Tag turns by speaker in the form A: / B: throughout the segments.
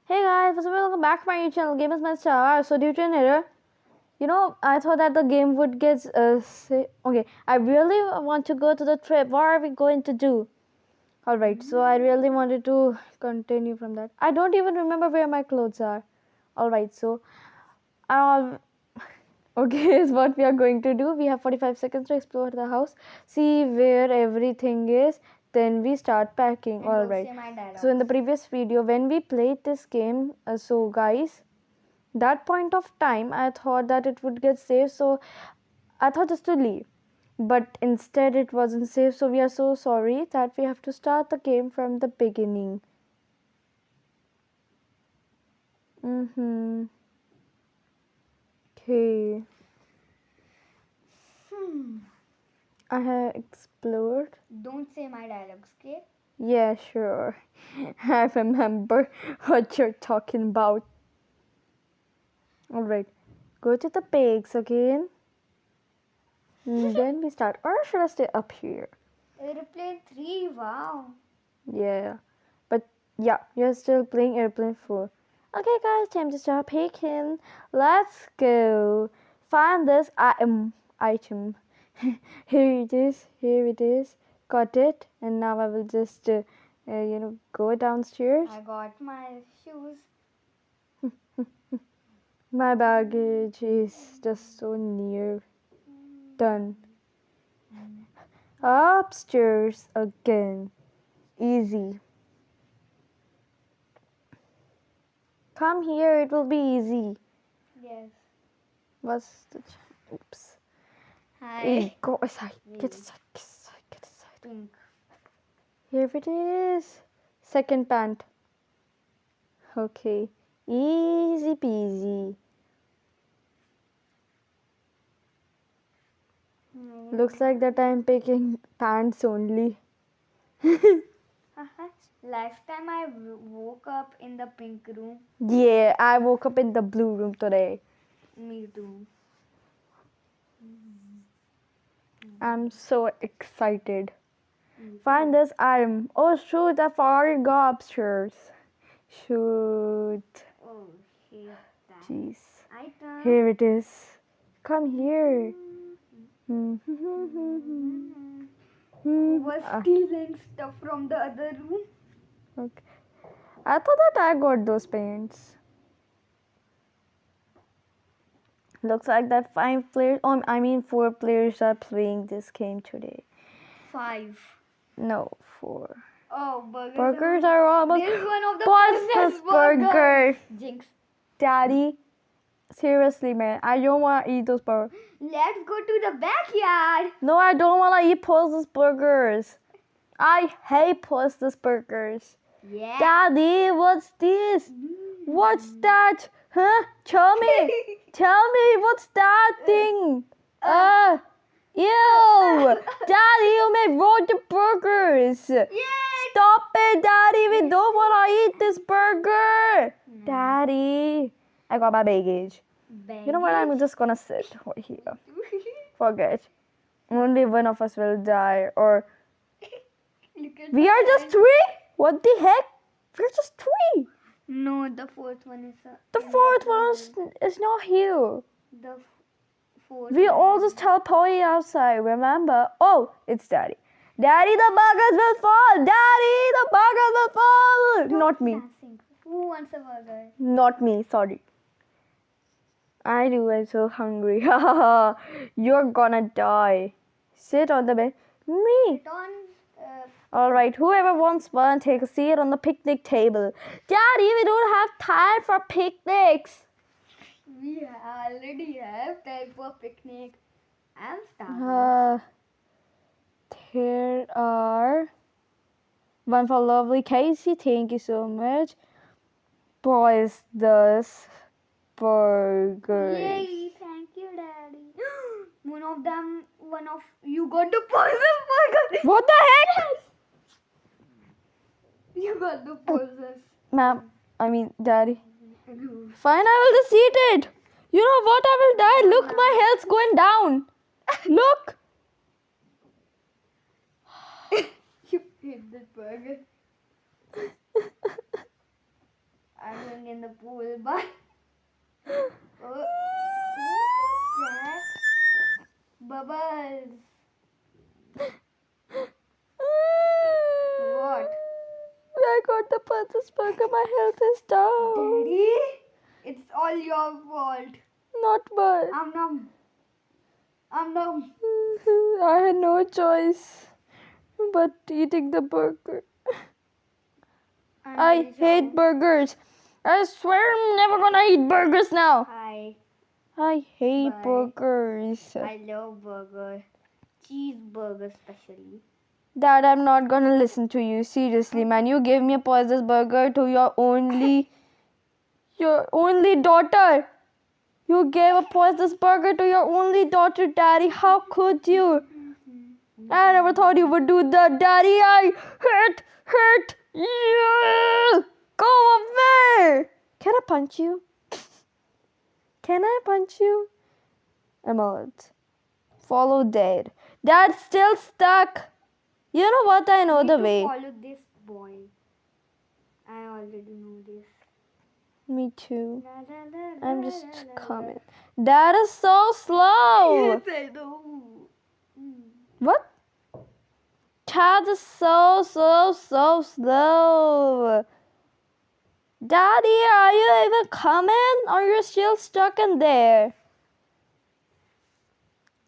A: Hey guys, what's up? Welcome back to my channel, Gamers Master. So due to an error, I thought that the game would get okay. I really want to go to the trip. What are we going to do? Alright, so I really wanted to continue from that. I don't even remember where my clothes are. Alright, so okay, is what we are going to do. We have 45 seconds to explore the house, see where everything is, then we start packing. Alright. So in the previous video, when we played this game, so guys, that point of time I thought that it would get safe, so I thought just to leave, but instead it wasn't safe, so we are so sorry that we have to start the game from the beginning. Okay, I have explored.
B: Don't say my dialogues, okay?
A: Yeah, sure. I remember what you're talking about. Alright, go to the pigs again. Then we start. Or should I stay up here?
B: Airplane 3, wow.
A: Yeah. But yeah, you're still playing Airplane 4. Okay, guys, time to start picking. Let's go. Find this item. Here it is. Here it is. Got it. And now I will just, go downstairs.
B: I got my shoes.
A: My baggage is just so near. Done. Upstairs again. Easy. Come here, it will be easy.
B: Yes.
A: What's the... Oops.
B: Hi.
A: Hey, go aside. Get aside. Get aside. Get aside.
B: Pink.
A: Here it is. Second pant. Okay. Easy peasy. Looks like that I'm picking pants only.
B: Last time I woke up in the pink room.
A: Yeah, I woke up in the blue room today.
B: Me too.
A: I'm so excited. Find this item. Oh shoot, I forgot to go upstairs. Shoot.
B: Oh, hate that.
A: Jeez.
B: Item.
A: Here it is. Come here.
B: Who was stealing stuff from the other room?
A: Okay. I thought that I got those paints. Looks like that 4 players are playing this game today.
B: 5.
A: No, 4.
B: Oh,
A: Burgers are almost.
B: There's one of the
A: What's
B: possessed
A: this burger?
B: Jinx.
A: Daddy, seriously, man, I don't want to eat those burgers.
B: Let's go to the backyard.
A: No, I don't want to eat possessed burgers. I hate possessed burgers.
B: Yeah.
A: Daddy, what's this? What's that? Huh? Tell me. Tell me, what's that thing? Ew! Daddy, you made rotten burgers.
B: Yay!
A: Stop it, Daddy. We don't want to eat this burger. Daddy. I got my baggage. You know what? I'm just gonna sit right here. Forget. Only one of us will die. Or we are just 3? What the heck? We're just 3.
B: No, the fourth one is.
A: The fourth one is not here.
B: The fourth.
A: We all just teleported outside, remember? Oh, it's Daddy. Daddy, the burgers will fall! Daddy, the burgers will fall! Not me.
B: Dancing. Who wants a burger?
A: Not me, sorry. I do, I'm so hungry. You're gonna die. Sit on the bed. Me.
B: Sit on.
A: Alright, whoever wants one, take a seat on the picnic table. Daddy, we don't have time for picnics.
B: We already have time for picnic. I'm starving.
A: Here are one for lovely Casey. Thank you so much. Boys, this burgers.
B: Yay! Thank you, Daddy. One of you got the poison burger.
A: What the heck?
B: You got the poison.
A: Daddy. Fine, I will just eat it. You know what? I will die. Look, my health's going down. Look.
B: You ate this burger. I'm going in the pool, but what is that? Bubbles. What?
A: I got the Pulses burger. My health is down.
B: Daddy, it's all your fault.
A: Not much.
B: I'm numb. I'm numb.
A: I had no choice but eating the burger. I hate burgers. I swear I'm never gonna eat burgers now.
B: Hi.
A: I hate
B: Bye.
A: burgers.
B: I love burger. Cheeseburger especially.
A: Dad, I'm not gonna listen to you. Seriously, man. You gave me a poisonous burger to your only daughter. You gave a poisonous burger to your only daughter, Daddy. How could you? I never thought you would do that, Daddy. I hate you. Go away. Can I punch you? Can I punch you? I'm out. Follow Dad. Dad's still stuck. You know what? I know the way.
B: Follow this boy. I already know this.
A: Me too.
B: La, la, la,
A: I'm
B: la,
A: just
B: la, la,
A: coming. Dad is so slow.
B: Yes, I know.
A: What? Dad is so slow. Daddy, are you even coming? Or you're still stuck in there?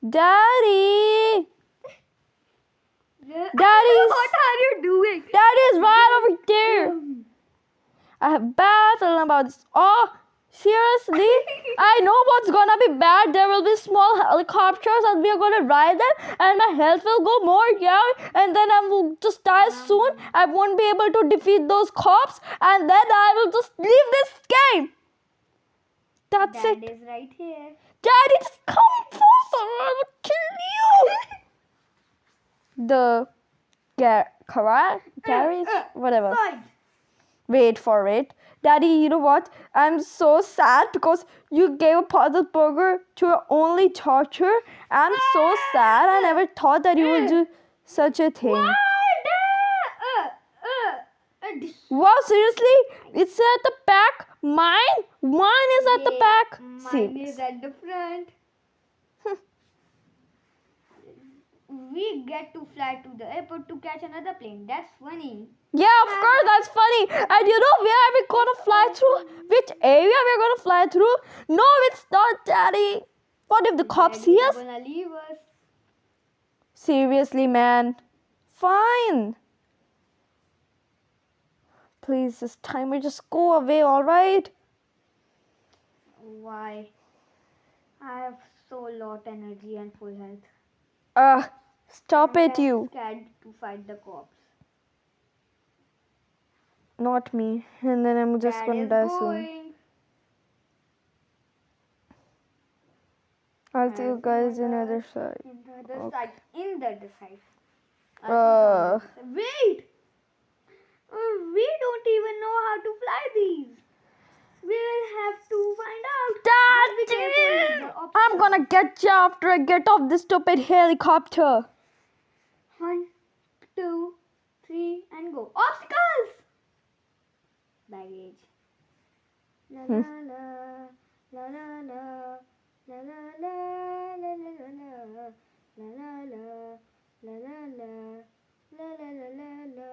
A: Daddy! Daddy's...
B: What are you doing?
A: Daddy's right over there. I have bad feeling about this. Oh, seriously? I know what's gonna be bad. There will be small helicopters and we are gonna ride them and my health will go more, yeah. And then I will just die soon. I won't be able to defeat those cops and then I will just leave this game. That's
B: Dad
A: it.
B: is right here.
A: Daddy, just come closer or I will kill you. The carriage? Whatever.
B: Fine.
A: Wait for it. Daddy, you know what? I'm so sad because you gave a puzzle burger to your only daughter. I'm so sad. I never thought that you would do such a thing. Wow, seriously? It's at the back? Mine is at the back.
B: Mine is at the front. We get to fly to the airport to catch another plane. That's funny.
A: Yeah, of course, that's funny. And you know where are we gonna fly through? Which area we're gonna fly through? No, it's not, Daddy. What if the cops see us?
B: Gonna leave us.
A: Seriously, man. Fine. Please, this time we just go away, alright?
B: Why? I have so lot energy and full health.
A: Stop it,
B: I'm
A: you.
B: scared to fight the cops.
A: Not me. And then I'm just
B: Dad
A: gonna
B: is
A: die soon.
B: going.
A: I'll see you guys in the other side.
B: In the other side. In the other side. Wait! We don't even know how to fly these. We'll have to find out.
A: Dad! I'm gonna get you after I get off this stupid helicopter.
B: 1, 2, 3, and go. Obstacles! Baggage. La la la, la la la, la la la, la la la la, la la la, la la la, la la la la la,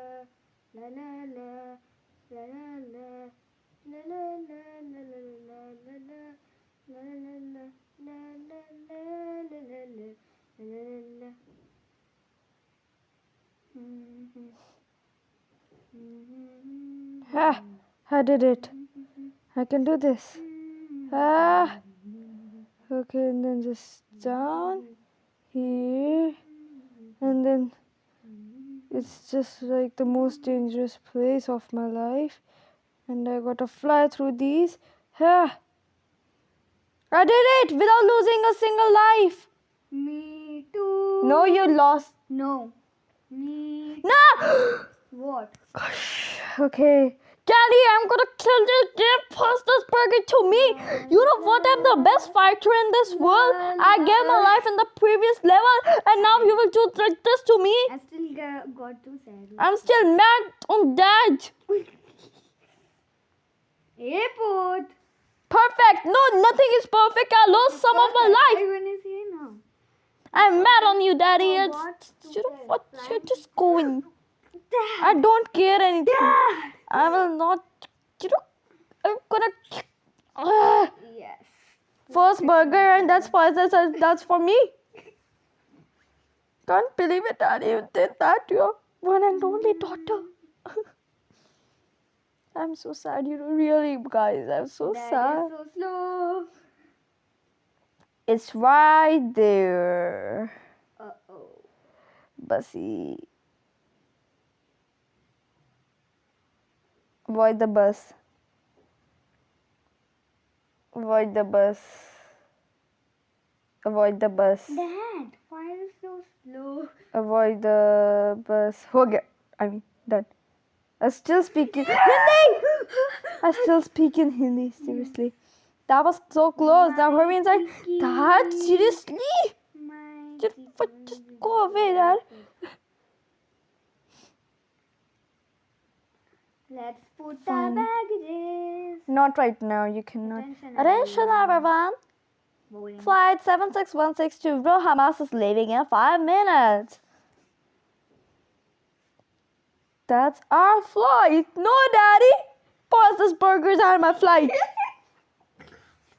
B: la la la, la la la. La la la la la la la la la la la la la la.
A: I did it. I can do this. Okay, and then just down here. And then it's just like the most dangerous place of my life. And I gotta fly through these. I did it without losing a single life.
B: Me too.
A: No, you lost.
B: No. Me.
A: No!
B: What?
A: Okay. Daddy, I'm gonna kill this. Give this burger to me. You know what? I'm the best fighter in this world. I gave my life in the previous level, and now you will do like this to me.
B: I still got too sad.
A: I'm still mad on Dad.
B: Airport.
A: Perfect. No, nothing is perfect. I lost some of my life.
B: Everyone is here now.
A: I'm mad on you, Daddy.
B: Forgot to
A: You know
B: press
A: what?
B: flag.
A: You're just going.
B: Dad.
A: I don't care anything.
B: Dad.
A: I will not. You know, I'm gonna. Ugh.
B: Yes.
A: First burger, and that's poisonous. That's for me. Can't believe it, Daddy. You did that to your one and only daughter. I'm so sad. You know, really, guys. I'm so
B: Dad
A: sad.
B: is so slow.
A: It's right there.
B: Uh-oh.
A: Bussy. Avoid the bus. Avoid the bus. Avoid the bus.
B: Dad, why are you so slow?
A: Avoid the bus. Okay. I mean, done. I still speak in Hindi. I still speak in Hindi. Seriously. That was so close. Now hurry inside. Dad, seriously? Just go away, Dad.
B: Let's put
A: Fine.
B: our baggages.
A: Not right now. You cannot.
B: Attention,
A: Attention, everyone.
B: Boarding.
A: Flight 7616 to Rohamas is leaving in 5 minutes. That's our flight. No, Daddy. Pause this burgers are my flight.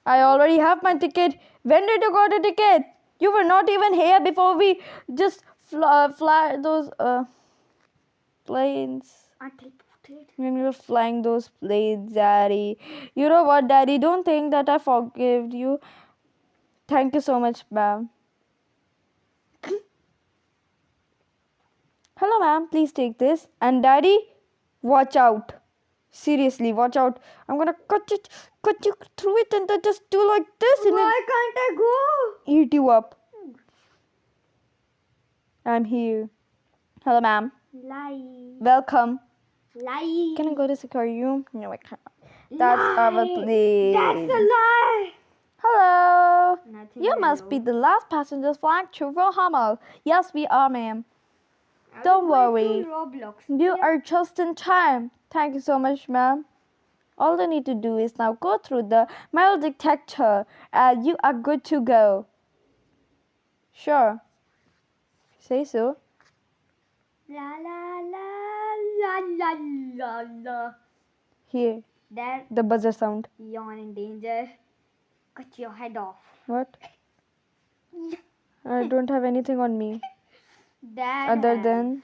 A: I already have my ticket. When did you got a ticket? You were not even here before we just fly those planes.
B: I teleported.
A: When we were flying those planes, Daddy. You know what, Daddy? Don't think that I forgave you. Thank you so much, ma'am. Hello, ma'am. Please take this. And Daddy, watch out. Seriously, watch out. I'm gonna cut you through it, and then just do like this, and
B: Why can't I go?
A: eat you up. I'm here. Hello, ma'am.
B: Lie.
A: Welcome.
B: Lie.
A: Can I go to security room? No, I can't. That's
B: Lie.
A: our place.
B: That's a lie.
A: Hello.
B: Nothing.
A: You must be the last passengers flying to Rohamal. Yes, we are, ma'am. Don't worry.
B: Roblox.
A: You are just in time. Thank you so much, ma'am. All you need to do is now go through the metal detector and you are good to go. Sure. Say so.
B: La la la la la la.
A: Here,
B: Dad,
A: the buzzer sound.
B: you're in danger. Cut your head off.
A: What? I don't have anything on me
B: Dad.
A: other than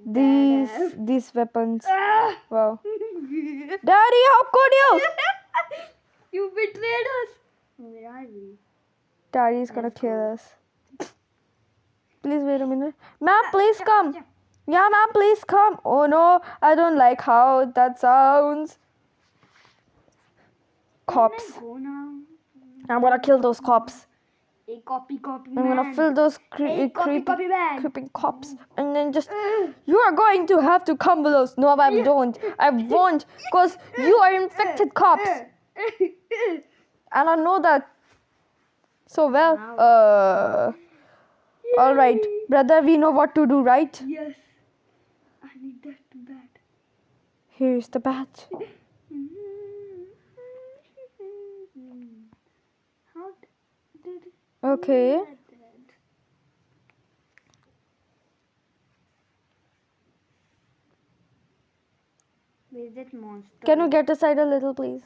A: these weapons. Wow. Daddy, how could you?
B: You betrayed us. Where are we?
A: Daddy's gonna kill us. Please wait a minute. Ma'am, please come. Yeah, ma'am, please come. Oh no, I don't like how that sounds. Cops.
B: Go now.
A: I'm gonna kill those cops.
B: A copy
A: I'm gonna fill those
B: copy bag.
A: creeping cops. And then just, you are going to have to come with us. No, I don't. I won't. Because you are infected cops. And I know that so well. Alright, brother, we know what to do, right?
B: Yes. I need that bat.
A: Here's the bat.
B: How did
A: Okay.
B: Where's that monster?
A: Can you get aside a little, please?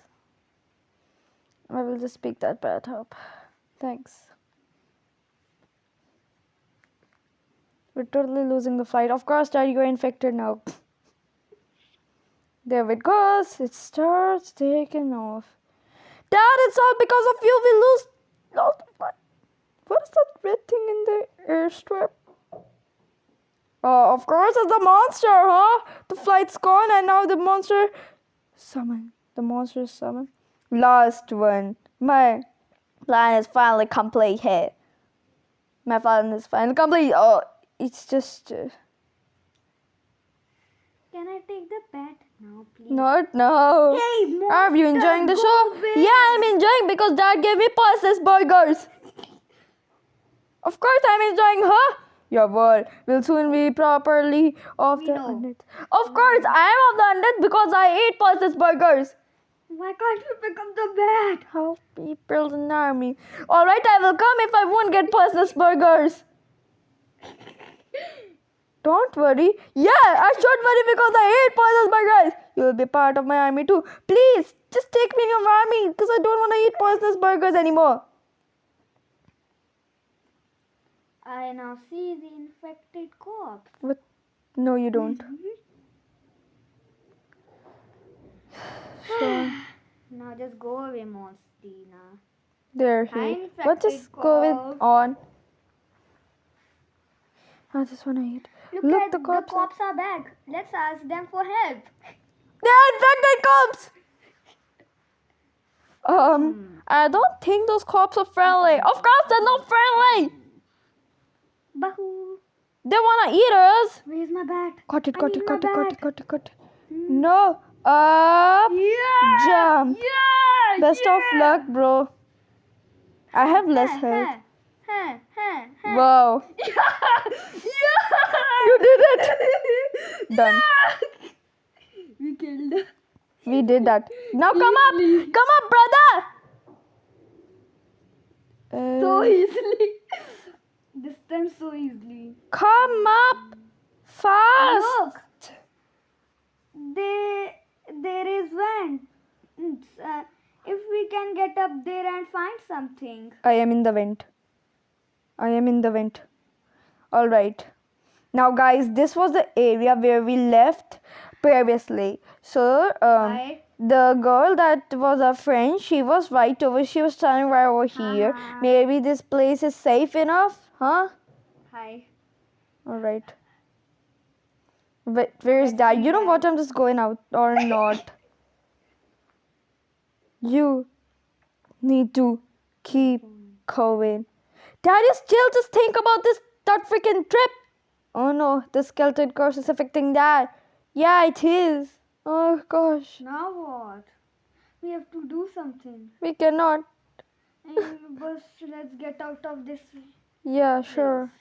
A: I will just pick that bat up. Thanks. We're totally losing the flight. Of course, Dad, you're infected now. There it goes. It starts taking off. Dad, it's all because of you. We lost the flight. What is that red thing in the airstrip? Oh, of course, it's the monster, huh? The flight's gone and now the monster summoned. The monster is summoned. Last one. My plan is finally complete here. My plan is finally complete. Oh, it's just...
B: Can I take the bat now, please?
A: Not now.
B: Hey, monster,
A: Are you enjoying the
B: go
A: show?
B: away.
A: Yeah, I'm enjoying because Dad gave me pulses burgers. Of course I'm enjoying, huh? Your world will soon be properly off
B: We
A: the
B: know.
A: undead. Of course, I am of the undead because I ate pulses burgers.
B: Why can't you pick up the bat?
A: How people in army. Alright, I will come if I won't get Puzzles burgers. Don't worry. Yeah, I should worry because I hate Puzzles burgers. You will be part of my army too. Please, just take me in your army because I don't want to eat Puzzles burgers anymore.
B: I now see the infected corpse.
A: What? No, you don't. Sure.
B: Now just go away, Monstina.
A: There
B: Hi,
A: he. What is
B: infected
A: going
B: corpse.
A: on? I just want to eat. Look, the cops.
B: The cops are back. Let's ask them for help.
A: They're infected cops! I don't think those cops are friendly. Of course, they're not friendly.
B: Bahoo.
A: They want to eat us.
B: Where's my bat?
A: Cut it,
B: I
A: cut
B: need
A: it,
B: my
A: cut it, cut
B: bat.
A: it, cut it, cut it. No. Up.
B: Yeah.
A: Jump.
B: Yeah.
A: Best of luck, bro. I have less health. Wow. You did it. Done.
B: We killed her.
A: We did that. Now come up. Come up, brother.
B: So easily. This time so easily.
A: Come up. Fast.
B: Look. There is one. If we can get up there and find something.
A: I am in the vent. I am in the vent. Alright. Now guys, this was the area where we left previously. So,
B: Right.
A: the girl that was our friend, she was right over, she was standing right over here.
B: Uh-huh.
A: Maybe this place is safe enough, huh?
B: Hi.
A: Alright. Where is
B: Let's
A: that?
B: see
A: You know
B: that.
A: what? I'm just going out or not. You need to keep going. Daddy, still just think about that freaking trip. Oh no, the skeleton curse is affecting that. Yeah, it is. Oh gosh,
B: Now what? We have to do something.
A: we cannot.
B: But let's get out of this.
A: Yeah, sure.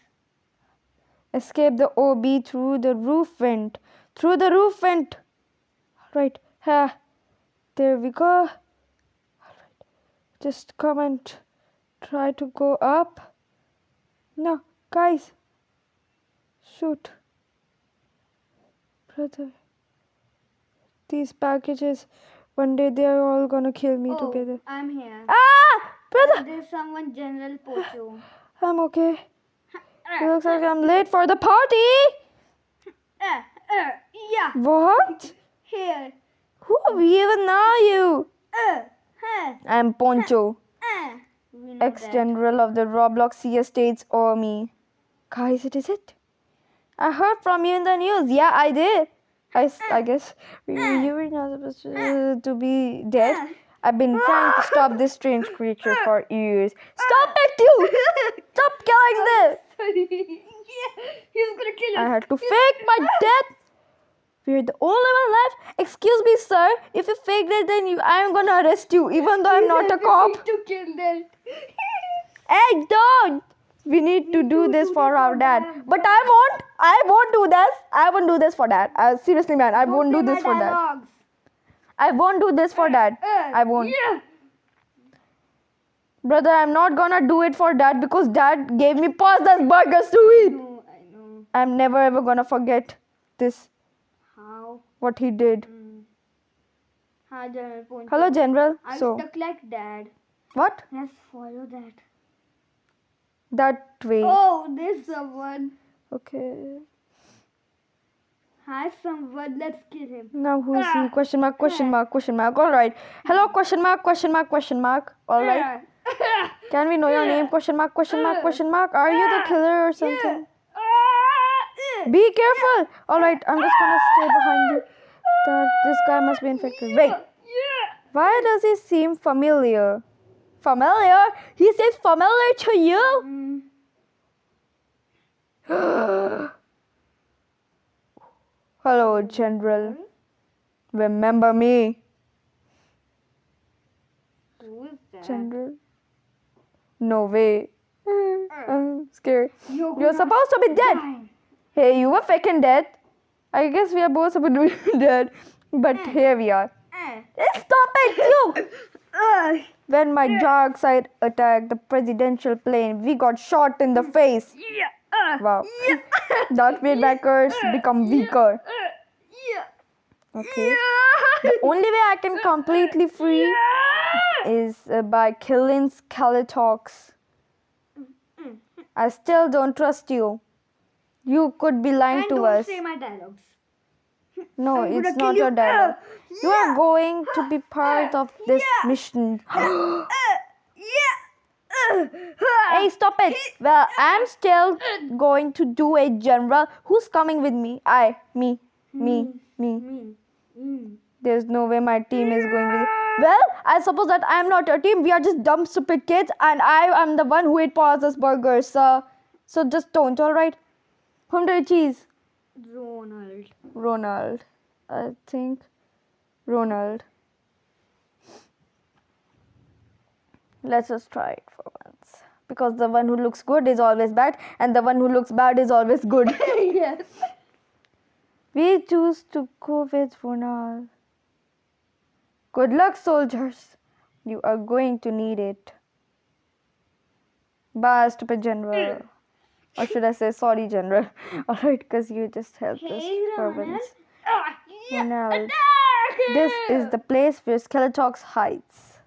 A: Escape the OB through the roof vent. Through the roof vent. Right. Ha. There we go. Alright. Just come and try to go up. No, guys. Shoot. Brother. These packages, one day they are all gonna kill me together.
B: I'm here.
A: Ah! Brother!
B: There's someone, General Pocho.
A: I'm okay. It looks like I'm late for the party.
B: Yeah.
A: What?
B: Here.
A: Who even are you?
B: Huh.
A: I'm Poncho,
B: We know
A: ex-general of the Roblox CS States Army. Guys, it is it. I heard from you in the news. Yeah, I did. I guess you were not supposed to be dead. I've been trying to stop this strange creature for years. Stop it, you! Stop killing this!
B: Sorry. Yeah. He's gonna kill us.
A: I had to fake my death. We're the only one left. Excuse me, sir. If you faked it, then I'm gonna arrest you, even though I'm not a cop.
B: To kill that.
A: Hey, don't! We need to do this for our dad. But I won't do this. I won't do this for dad. Seriously, man, I won't do this for dad. I won't do this for dad. I won't.
B: Yeah.
A: Brother, I'm not gonna do it for dad because dad gave me pastas burgers to eat.
B: No, I know.
A: I'm never ever gonna forget this,
B: How?
A: what he did.
B: Hi, General Poncho.
A: Hello, General.
B: I'm
A: So,
B: stuck like dad.
A: what?
B: Let's follow that.
A: That way.
B: Oh, there's someone.
A: Okay.
B: Hi, someone. Let's kill him.
A: Now who is he? Question mark, question mark, question mark. Alright. Hello, question mark, question mark, question mark. Alright. Can we know your name? Question mark, question mark, question mark. Are you the killer or something? Be careful. Alright, I'm just gonna stay behind you. This guy must be infected. Wait. Why does he seem familiar? Familiar? He seems familiar to you? Hello, General. Remember me?
B: Who is that?
A: General? No way. I'm scared.
B: You're
A: You're supposed to be dead. Hey, you were faking dead. I guess we are both supposed to be dead. But here we are. Stop it, you! When my dark side attacked the presidential plane, we got shot in the face. Wow. That made my curse become weaker. Okay. The only way I can completely free is by killing Skeletox. I still don't trust you. You could be lying
B: And
A: to
B: don't
A: us.
B: say my dialogues.
A: No,
B: I'm
A: it's
B: gonna
A: not
B: kill
A: your
B: you.
A: dialogue. You are going to be part of this mission. Hey, stop it. Well, I'm still going to do a general. Who's coming with me? Me. There's no way my team is going with you. Well, I suppose that I'm not your team. We are just dumb, stupid kids, and I am the one who ate Paul's burgers. So just don't, alright? Whom do you choose? Ronald. I think Ronald. Let's just try it for once. Because the one who looks good is always bad, and the one who looks bad is always good.
B: Yes.
A: We choose to go with Ronald. Good luck, soldiers. You are going to need it. Bye, stupid general. Or should I say, sorry, general. Alright, because you just helped us for once. Ronald. This is the place where Skeletox hides.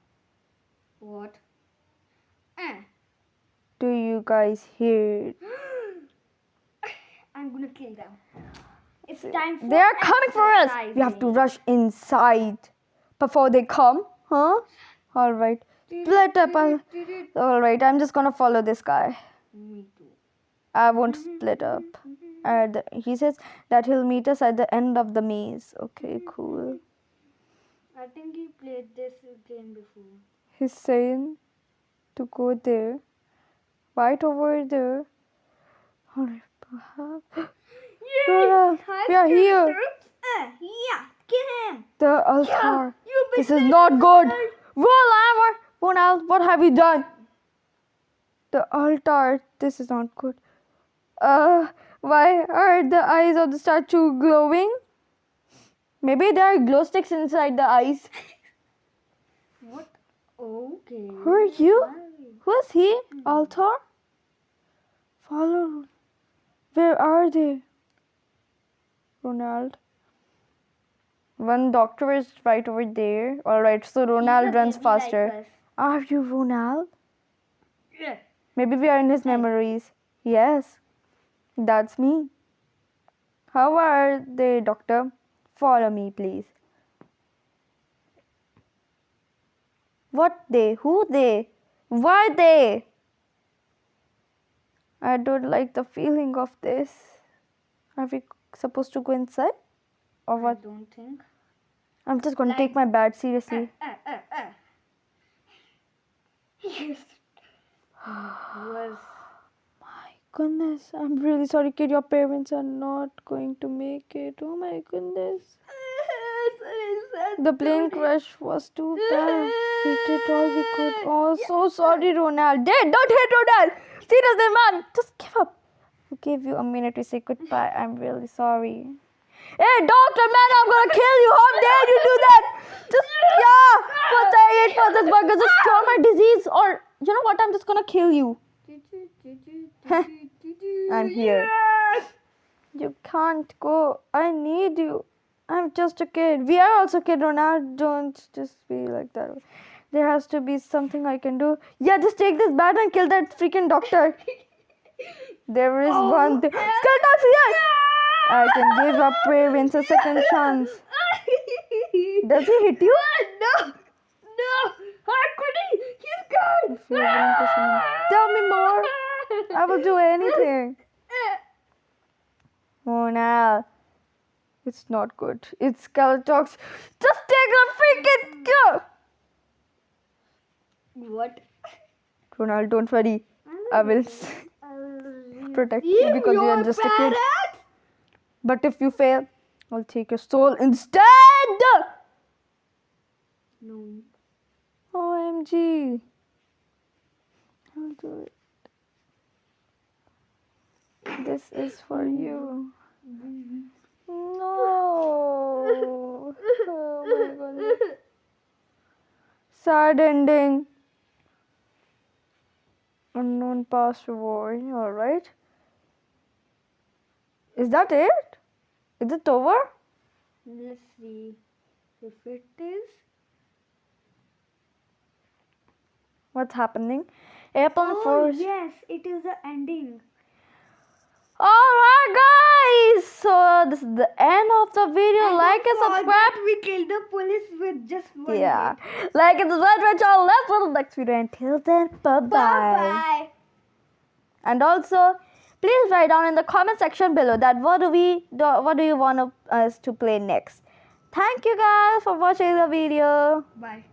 B: What?
A: Do you guys hear it?
B: I'm gonna kill them. It's time for
A: They are coming for us. We have to
B: exercising.
A: rush inside before they come. Huh? Alright. Split up. Alright, I'm just gonna follow this guy.
B: Me too.
A: I won't split up. He says that he'll meet us at the end of the maze. Okay, cool.
B: I think he played this game before.
A: He's saying to go there. Right over there. Alright, perhaps. Ronald, we are here.
B: Yeah, kill him.
A: The altar.
B: You
A: This is not good. Ronald, what have you done? The altar. This is not good. Why are the eyes of the statue glowing? Maybe there are glow sticks inside the eyes.
B: What? Okay.
A: Who are you? Who is he? Altar? Follow. Where are they? Ronald. One doctor is right over there. Alright, so Ronald runs faster. Are you Ronald?
B: Yeah.
A: Maybe we are in his memories. Yes, that's me. How are they, doctor? Follow me, please. What they? Who they? Why they? I don't like the feeling of this. Are we supposed to go inside? Or
B: I
A: what?
B: don't think.
A: I'm just gonna take my bat seriously.
B: Yes. Was
A: My goodness, I'm really sorry, kid. Your parents are not going to make it. Oh my goodness. The plane crash was too bad. We did all we could. Oh, so sorry, Ronald. Dad, don't hit Ronald. Seriously, man. Just give up. I gave you a minute to say goodbye. I'm really sorry. Hey, doctor, man, I'm gonna kill you. How dare you do that? Just, first I ate for this burger. Just cure my disease. Or, you know what? I'm just gonna kill you. I'm here. You can't go. I need you. I'm just a kid. We are also kid, Ronald. Don't just be like that. There has to be something I can do. Yeah, just take this bat and kill that freaking doctor. There is one thing. Skeletox here! I can give up parents a second chance. Does he hit you?
B: No! How could he? He's gone!
A: If you're willing to tell me more, I will do anything. Oh no. It's not good. It's Skeletox. Just take the freaking go!
B: What?
A: Ronald, don't worry. I will protect you because you are just a kid. But if you fail, I'll take your soul instead!
B: No.
A: OMG. I'll do it. This is for you. No. Oh my goodness. Sad ending. Unknown password. Alright. Is that it? Is it over?
B: Let's see if it is.
A: What's happening? April
B: Oh
A: 1st.
B: yes, it is the ending.
A: Alright guys, so this is the end of the video.
B: And
A: Like
B: don't
A: and subscribe.
B: forget we killed the police with just one
A: Yeah.
B: hit.
A: Like and subscribe to our channel. Let's go to the next video. Until then, bye bye.
B: Bye.
A: And also, please write down in the comment section below that what do you want us to play next. Thank you guys for watching the video.
B: Bye.